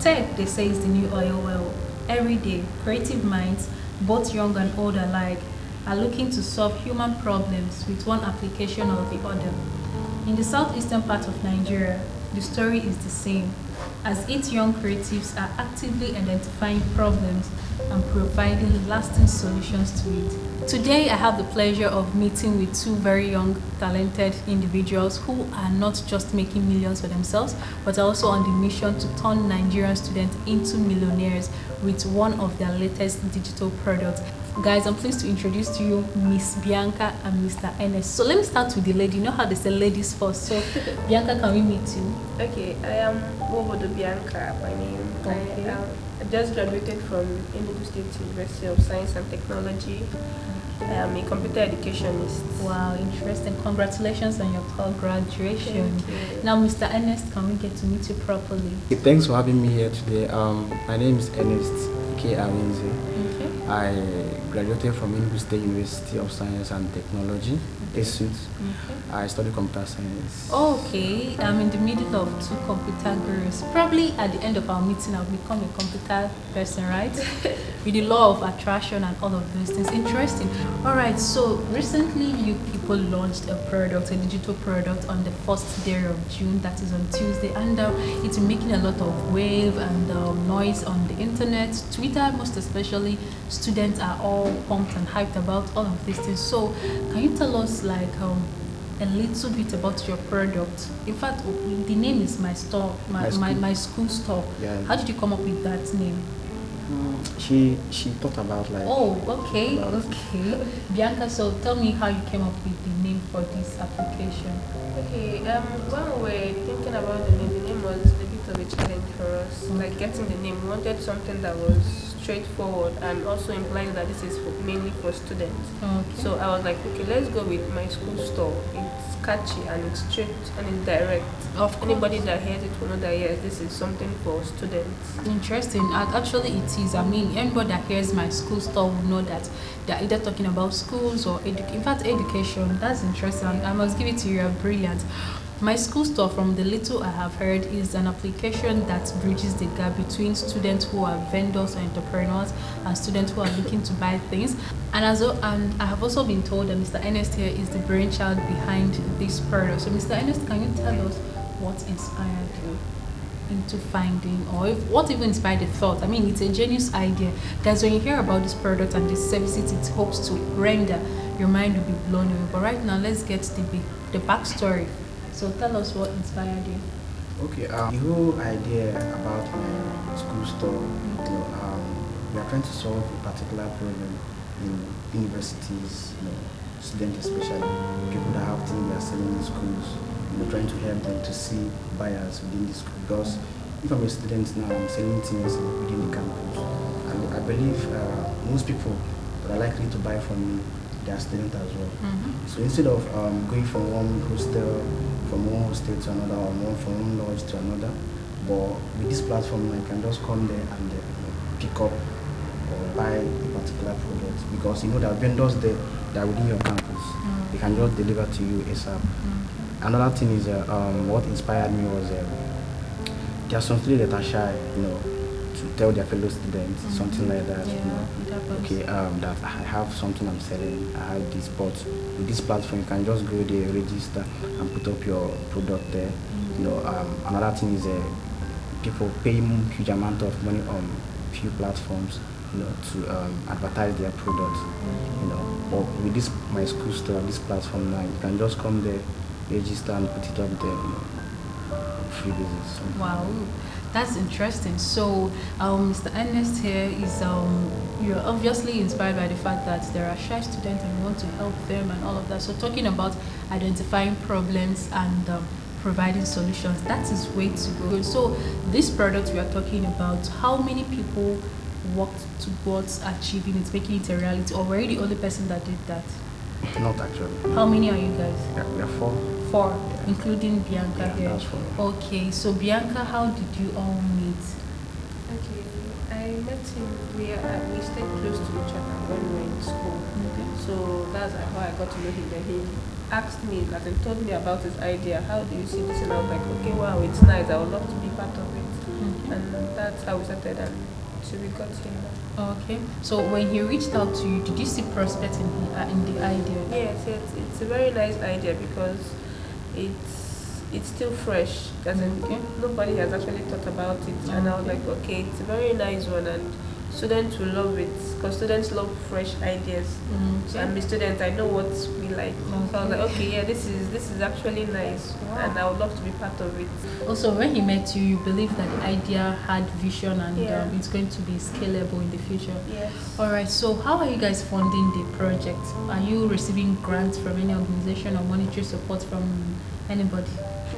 Tech, they say, is the new oil well. Every day, creative minds, both young and old alike, are looking to solve human problems with one application or the other. In the southeastern part of Nigeria, the story is the same, as eight young creatives are actively identifying problems and providing lasting solutions to it. Today, I have the pleasure of meeting with two very young, talented individuals who are not just making millions for themselves, but are also on the mission to turn Nigerian students into millionaires with one of their latest digital products. Guys, I'm pleased to introduce to you Miss Bianca and Mr. Ernest. So let me start with the lady. You know how they say ladies first. So Bianca, can we meet you? Okay, I am Wobodo Bianca by name. Okay. I just graduated from Enugu State University of Science and Technology. I am a computer educationist. Wow, interesting. Congratulations on your graduation. Thank you. Now, Mr. Ernest, can we get to meet you properly? Thanks for having me here today. My name is Ernest K. Arinze. Okay. I graduated from Enugu State University of Science and Technology, ESUT. Okay. I study computer science. Okay, I'm in the middle of two computer girls. Probably at the end of our meeting, I'll become a computer person, right? With the law of attraction and all of those things. Interesting. All right, so recently you people launched a product, a digital product on the first day of June, that is on Tuesday, and it's making a lot of wave and noise on the internet, Twitter most especially. Students are all pumped and hyped about all of these things. So can you tell us like a little bit about your product? In fact, the name is my store, my school store. Yeah. How did you come up with that name? She thought about like. Oh, okay, okay. Bianca, so tell me how you came up with the name for this application. Okay, when we were thinking about the name was a bit of a challenge for us. Like getting the name, we wanted something that was straightforward and also implying that this is mainly for students. Okay. So I was like, okay, let's go with my school store. It's catchy and it's straight and it's direct. Of course. Anybody that hears it will know that yes, this is something for students. Interesting. And actually, it is. I mean, anybody that hears my school store will know that they're either talking about schools or in fact, education. That's interesting. I must give it to you. You're brilliant. My school store, from the little I have heard, is an application that bridges the gap between students who are vendors or entrepreneurs and students who are looking to buy things. And and I have also been told that Mr. Ernest here is the brainchild behind this product. So, Mr. Ernest, can you tell us what inspired you into finding, or what even inspired the thought? I mean, it's a genius idea. Guys, when you hear about this product and the services it hopes to render, your mind will be blown away. But right now, let's get the backstory. So tell us what inspired you. Okay. The whole idea about my school store, we are trying to solve a particular problem in universities, students especially, people that have things they are selling in schools. Trying to help them to see buyers within the school. Because if I'm a student now, I'm selling things within the campus. And I believe most people that are likely to buy from me, they are students as well. Mm-hmm. So instead of going from one hostel to another, or from one lodge to another, but with this platform, I can just come there and pick up or buy a particular product, because there are vendors there that are within your campus. Mm-hmm. They can just deliver to you ASAP. Mm-hmm. Another thing is what inspired me was there are some students that are shy, to tell their fellow students, something like that. Okay, that I have something I'm selling, I have this, but with this platform you can just go there, register, and put up your product there. Another thing is people pay huge amount of money on few platforms, to advertise their products. But with this my school store, this platform now, you can just come there, register, and put it up there, free basis. Wow. That's interesting. So, Mr. Ernest here is, you're obviously inspired by the fact that there are shy students and you want to help them and all of that. So, talking about identifying problems and providing solutions, that is way to go. So, this product we are talking about, how many people worked towards achieving it, making it a reality, or were you the only person that did that? Not actually. How many are you guys? Yeah, we are four. Four, including Bianca here. That's four. Okay, so Bianca, how did you all meet? Okay, I met him. We stayed close to each other when we were in school. Okay. So that's how I got to know him. Then he asked me, and told me about his idea. How do you see this? And I was like, okay, wow, it's nice. I would love to be part of it. and that's how we started, and so we got here now. Okay. So when he reached out to you, did you see prospect in the idea? Yes, it's a very nice idea because it's still fresh. Doesn't Okay. nobody has actually thought about it, and I was Okay. like, okay, it's a very nice one, and students will love it because students love fresh ideas. So I'm a student, I know what we like. So I was like, okay, yeah, this is actually nice, Wow. and I would love to be part of it. Also, when he met you, you believe that the idea had vision and Yeah. it's going to be scalable in the future. Yes. All right. So how are you guys funding the project? Are you receiving grants from any organization or monetary support from anybody?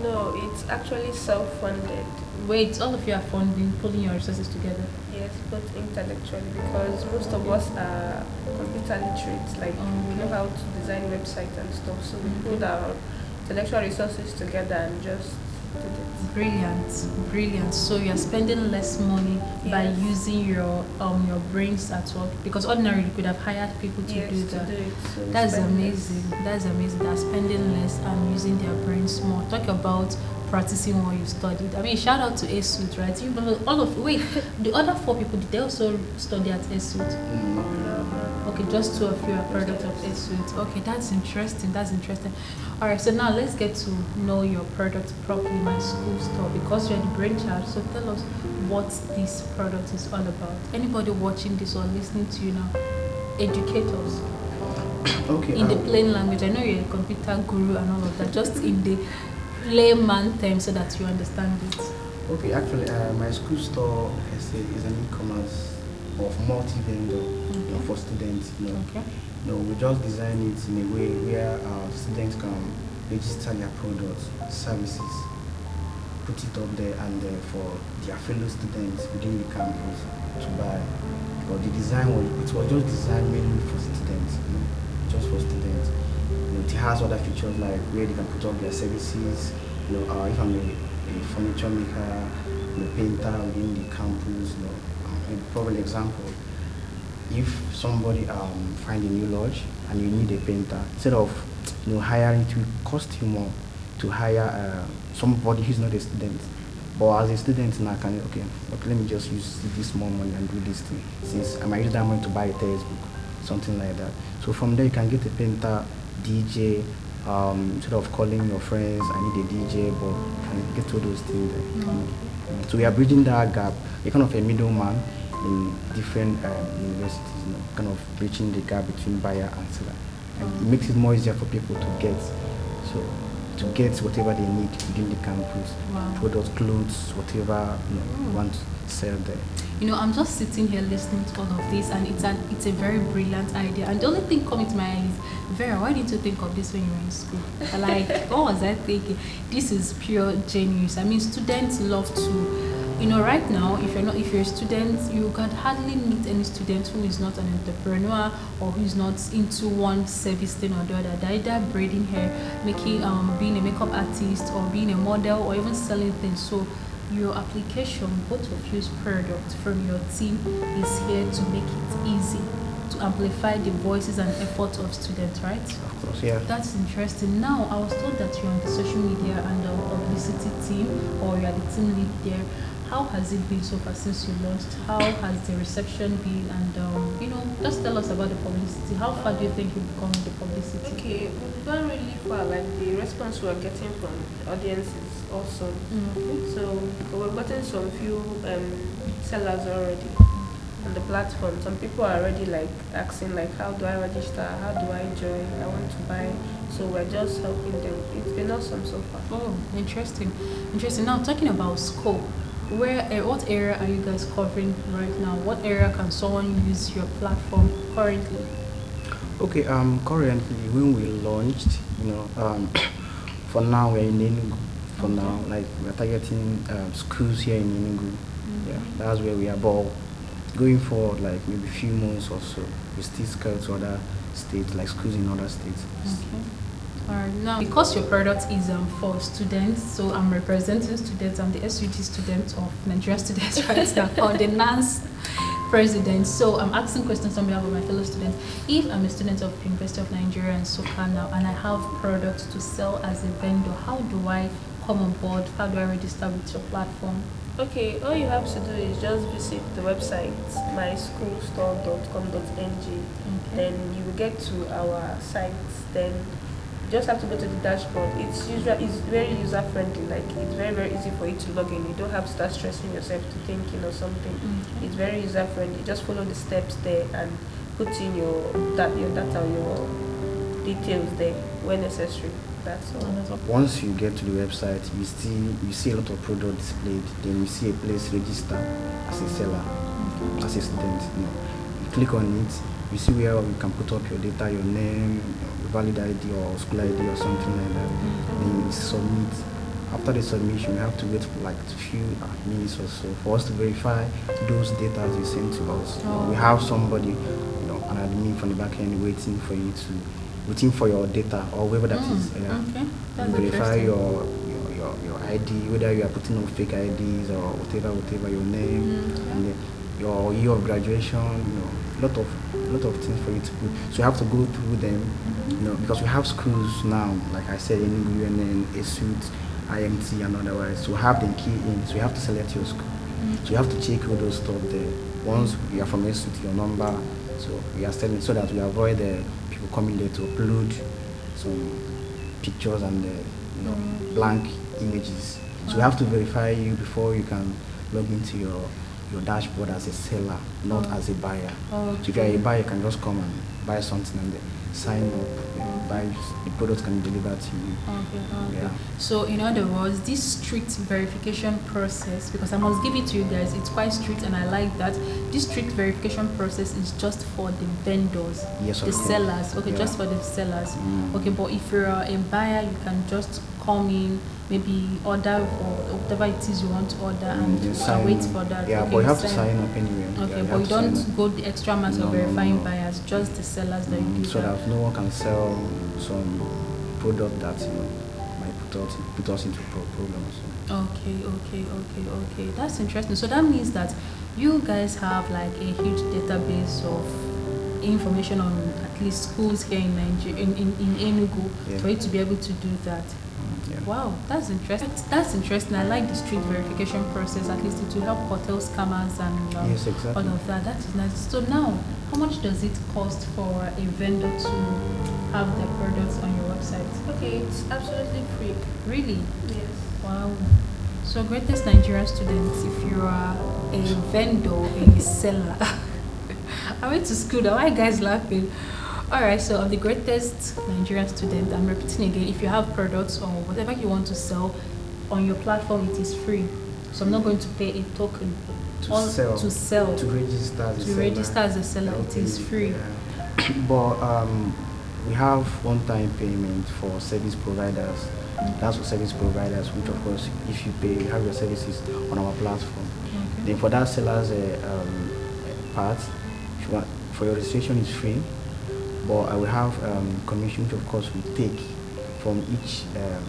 No, it's actually self-funded. Wait, all of you are funding, pulling your resources together. Yes, but intellectually, because most of us are computer literate, like we know how to design websites and stuff. So we put our intellectual resources together and just did it. Brilliant, brilliant. So you're spending less money by Yes. using your brains at work, because ordinarily you could have hired people to Yes, do to that. do it. So we That's spend less. amazing. That's amazing. They're spending less and using their brains more. Talk about practicing what you studied. I mean, shout out to ASUT, right? You know, all of wait, the other 4 people, did they also study at ASUT? Okay, just 2 of you are product of ASUT. Okay, that's interesting. That's interesting. All right, so now let's get to know your product properly, my school store, because you're the brainchild. So tell us what this product is all about. Anybody watching this or listening to you now, educate us. Okay. In the plain language, I know you're a computer guru and all of that, just in the layman terms so that you understand it. Okay, actually, my school store is an e-commerce of multi-vendor, for students. Okay. We just design it in a way where students can register their products, services, put it up there, and for their fellow students within the campus to buy. But the design was just designed mainly for students, just for students. It has other features like where they can put up their services. If I'm a furniture maker, painter within the campus. A probable example: if somebody find a new lodge and you need a painter, instead of hiring, it will cost you more to hire somebody who's not a student. But as a student now, okay, let me just use this small money and do this thing, since I might use that money to buy a textbook, something like that. So from there you can get a painter, DJ, instead of calling your friends, I need a DJ, but you can get all those things there. So we are bridging that gap, a kind of a middleman in different universities, kind of bridging the gap between buyer and seller. And it makes it more easier for people to get whatever they need within the campus. Wow. Products, clothes, whatever you want to sell there. I'm just sitting here listening to all of this, and it's a very brilliant idea. And the only thing coming to my mind is, Vera, why didn't you think of this when you were in school? Like, what was I thinking? This is pure genius. I mean, students love to. Right now, if you're a student, you can hardly meet any student who is not an entrepreneur or who is not into one service thing or the other. They're either braiding hair, making being a makeup artist, or being a model, or even selling things. So your application, both of you's product from your team, is here to make it easy to amplify the voices and efforts of students, right? Of course, yeah. That's interesting. Now, I was told that you're on the social media and the publicity team, or you're the team lead there. How has it been so far since you launched? How has the reception been? And just tell us about the publicity. How far do you think you've gone with the publicity? Okay, we've gone really far. Like the response we're getting from the audience is awesome. So we've gotten some few sellers already on the platform. Some people are already like asking like, how do I register? How do I join? I want to buy. So we're just helping them. It's been awesome so far. Oh, interesting. Now, talking about scope, what area are you guys covering right now? What area can someone use your platform currently? Okay, currently when we launched, for now we're in Enugu. For now, like we're targeting schools here in Enugu. Yeah, that's where we are. But going forward, like maybe a few months or so, we still scale to other states, like schools in other states. Okay. Alright, now because your product is for students, so I'm representing students. I'm the SUG student of Nigerian students right now, or the NANS president. So I'm asking questions on behalf of my fellow students. If I'm a student of University of Nigeria and SOCA now, and I have products to sell as a vendor, how do I come on board? How do I register with your platform? Okay, all you have to do is just visit the website myschoolstore.com.ng. Okay. Then you will get to our site. Then you just have to go to the dashboard. It's very user friendly. Like it's very easy for you to log in. You don't have to start stressing yourself to thinking or something. Okay. It's very user friendly. Just follow the steps there and put in your data, your details there when necessary. That's all. Once you get to the website, you see a lot of product displayed. Then you see a place register as a seller, as a student. You click on it. You see where you can put up your data, your name, your valid ID or school ID or something like that. Then you submit. After the submission, you have to wait for like a few minutes or so for us to verify those data you sent to us. We have somebody, an admin from the back end waiting for your data or whatever that is. Okay. That's Verify interesting. your ID, whether you are putting on fake IDs or whatever your name and then your year of graduation. Lot of things for you to put. So you have to go through them. Because we have schools now, like I said, in Nigerian, ESUT, IMT, and otherwise. So we have them key in. So you have to select your school. So you have to check all those stuff there. Once you are from ESUT, your number. So we are selling so that we avoid people coming there to upload some pictures and blank images. So we have to verify you before you can log into your dashboard as a seller, not as a buyer. So if you are a buyer, you can just come and buy something and then sign up, buy the product can be delivered to you. Okay. Yeah. So in other words, this strict verification process, because I must give it to you guys, it's quite strict and I like that. This strict verification process is just for the vendors, Yes, the of course. sellers. Okay, Yeah. just for the sellers. Okay, but if you're a buyer, you can just come in, maybe order or whatever it is you want to order and you can wait for that. Yeah, okay, but you have to sign up anyway. Okay, Yeah, but you have to sign up. don't go the extra mile of No, verifying no. buyers, just the sellers that you do So that no one can sell some product that might put us into problems. Okay. That's interesting. So that means that you guys have like a huge database of information on at least schools here in Nigeria, in Enugu, Yeah. for you to be able to do that. Yeah. Wow, that's interesting. That's interesting. I like the street verification process. At least it will help hotel scammers and Yes, exactly. all of that. That is nice. So now, how much does it cost for a vendor to have their products on your website? Okay, it's absolutely free. Really? Yes. Wow. So greatest Nigerian students, if you are a vendor, a seller. I went to school now. Why are you guys laughing? Alright, so of the greatest Nigerian student, I'm repeating again, if you have products or whatever you want to sell on your platform, it is free. So I'm not going to pay a token To sell. To register as a to seller. register as a seller. It is free. Yeah. But we have one-time payment for service providers. That's for service providers, which of course, if you pay, you have your services on our platform. Okay. Then for that seller's part, if you want, for your registration is free. But I will have commission, which of course we take from each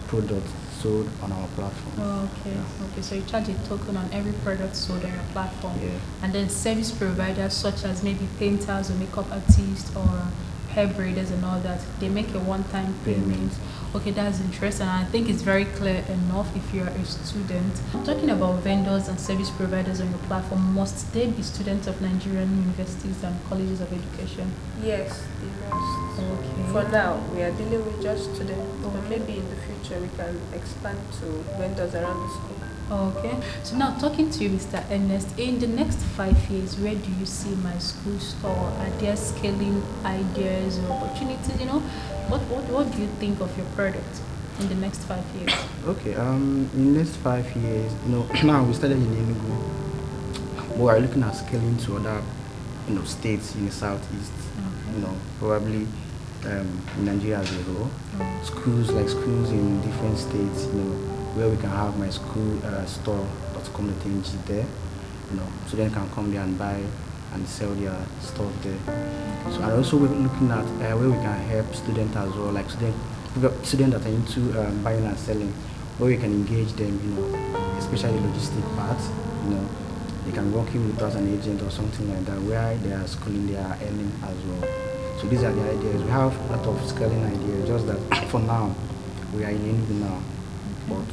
product sold on our platform. Okay. So you charge a token on every product sold on your platform. Yeah. And then service providers such as maybe painters or makeup artists or hair braiders and all that, they make a one-time payment. Okay, that's interesting. I think it's very clear enough if you're a student. Talking about vendors and service providers on your platform, must they be students of Nigerian universities and colleges of education? Yes, they must. Okay. For now, we are dealing with just students, but maybe in the future we can expand to vendors around the school. Okay. So now talking to you, Mr. Ernest, in the next 5 years, where do you see my school store? Are there scaling ideas or opportunities? What do you think of your product in the next 5 years? Okay. In the next 5 years, now we started in Enugu, but we are looking at scaling to other, states in the southeast. Okay. Probably in Nigeria as a whole. Schools in different states, where we can have my school store.com.ng there, students can come there and buy and sell their stuff there. So and also we're looking at where we can help students as well, like students that are into buying and selling, where we can engage them, especially logistic part, they can work in with us an agent or something like that, where they are schooling, they are earning as well. So these are the ideas. We have a lot of scaling ideas, just that for now, we are in Enugu now, but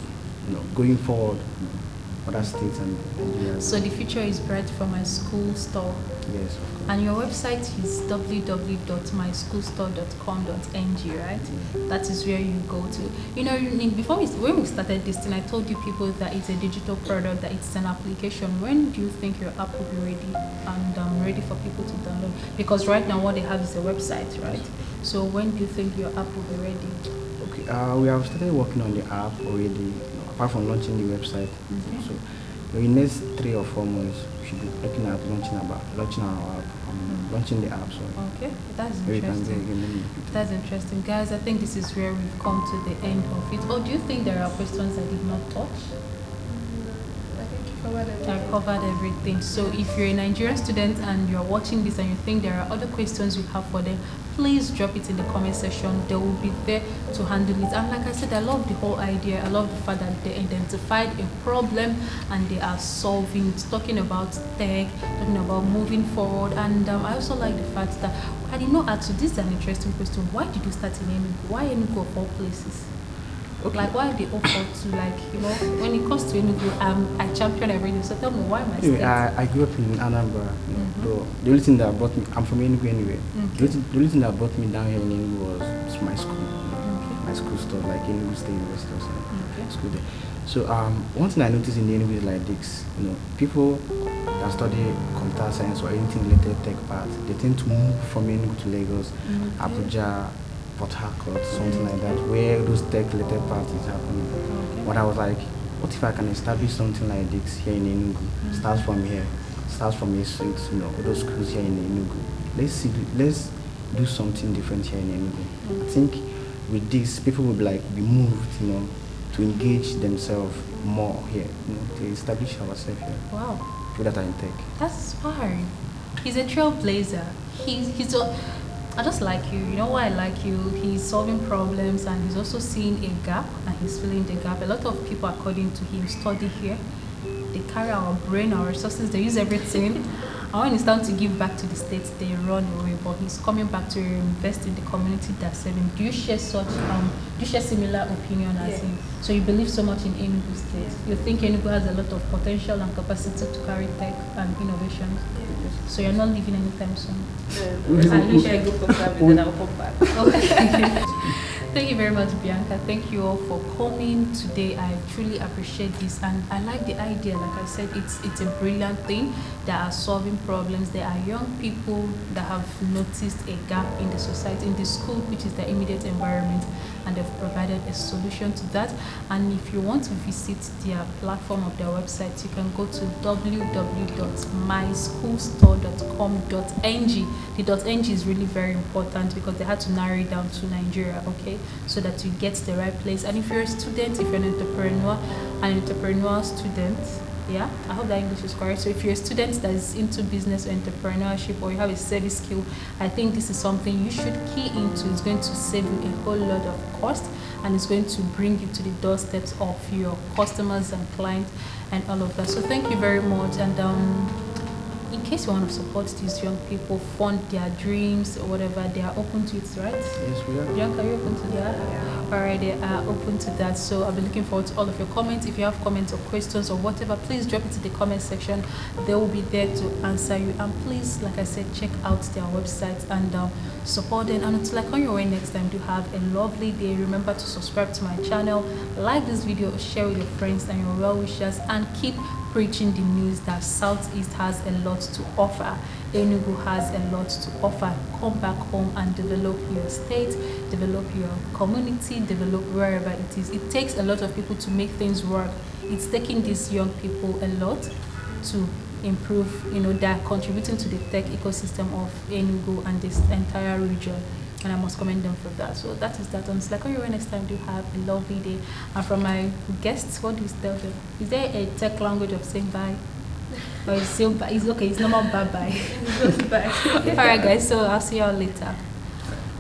going forward, other states and Nigeria. So the future is bright for my school store. Yes, of course. And your website is www.myschoolstore.com.ng, right? That is where you go to. When we started this thing, I told you people that it's a digital product, that it's an application. When do you think your app will be ready and ready for people to download? Because right now what they have is a website, right? So when do you think your app will be ready? Okay, we have started working on the app already, apart from launching the website. So in the next 3 or 4 months, we should be looking at launching our app, launching the app. So okay, that's interesting. That's interesting, guys. I think this is where we've come to the end of it. Or do you think there are questions I did not touch? I think you covered everything. I covered everything. So if you're a Nigerian student and you're watching this and you think there are other questions you have for them, please drop it in the comment section. They will be there to handle it. And like I said, I love the whole idea. I love the fact that they identified a problem and they are solving it, talking about tech, talking about moving forward. And I also like the fact that I did not ask you, this is an interesting question. Why did you start in Enugu? Why Enugu of all places? Okay. Like, why they offer to, when it comes to Enugu, I champion everything. So tell me, why my state? I grew up in Anambra. So the only thing that brought me, I'm from Enugu anyway. The only thing that brought me down here in Enugu was my school. My school store, like Enugu State University or something. School there. So one thing I noticed in the Enugu is like this, people that study computer science or anything related tech part, they tend to move from Enugu to Lagos, Abuja, Port Harcourt, something like that, where those tech-related parties happening. But I was like, what if I can establish something like this here in Enugu? Starts from here, starts from A Street, all those schools here in Enugu. Let's do something different here in Enugu. I think with this, people will be moved, to engage themselves more here, to establish ourselves here. Wow. People that are in tech. That's inspiring. He's a trailblazer. I just like you. You know why I like you? He's solving problems and he's also seeing a gap and he's filling the gap. A lot of people, according to him, study here. They carry our brain, our resources, they use everything. And when it's time to give back to the states, they run away. But he's coming back to invest in the community that's serving. Do you share similar opinion as him? So you believe so much in Enugu State. You think Enugu has a lot of potential and capacity to carry tech and innovation? So you're not leaving anytime soon? No. I usually go for travel, then I'll come back. Okay. Thank you very much, Bianca. Thank you all for coming today. I truly appreciate this, and I like the idea. Like I said, it's a brilliant thing. They are solving problems. There are young people that have noticed a gap in the society, in the school, which is the immediate environment, and they've provided a solution to that. And if you want to visit their platform of their website, you can go to www.myschoolstore.com.ng. The .ng is really very important because they had to narrow it down to Nigeria, okay, so that you get the right place. And if you're a student, if you're an entrepreneur student, yeah, I hope that English is correct. So if you're a student that is into business or entrepreneurship, or you have a service skill, I think this is something you should key into. It's going to save you a whole lot of cost, and it's going to bring you to the doorsteps of your customers and clients and all of that. So thank you very much. And in case you want to support these young people, fund their dreams or whatever, they are open to it, right? Yes, we are. Bianca, are you open to that? Yeah. Alright, they are open to that. So I'll be looking forward to all of your comments. If you have comments or questions or whatever, please drop it in the comment section. They will be there to answer you. And please, like I said, check out their website and support them. And until I come your way next time, do have a lovely day. Remember to subscribe to my channel, like this video, share with your friends and your well-wishers, and keep preaching the news that Southeast has a lot to offer. Enugu has a lot to offer. Come back home and develop your state, develop your community, develop wherever it is. It takes a lot of people to make things work. It's taking these young people a lot to improve, they're contributing to the tech ecosystem of Enugu and this entire region. And I must commend them for that. So that is that. Until I come your next time, do have a lovely day. And from my guests, what do you tell them? Is there a tech language of saying bye? Or is still bye? It's okay, it's normal bye-bye. Bye. Alright guys, so I'll see y'all later.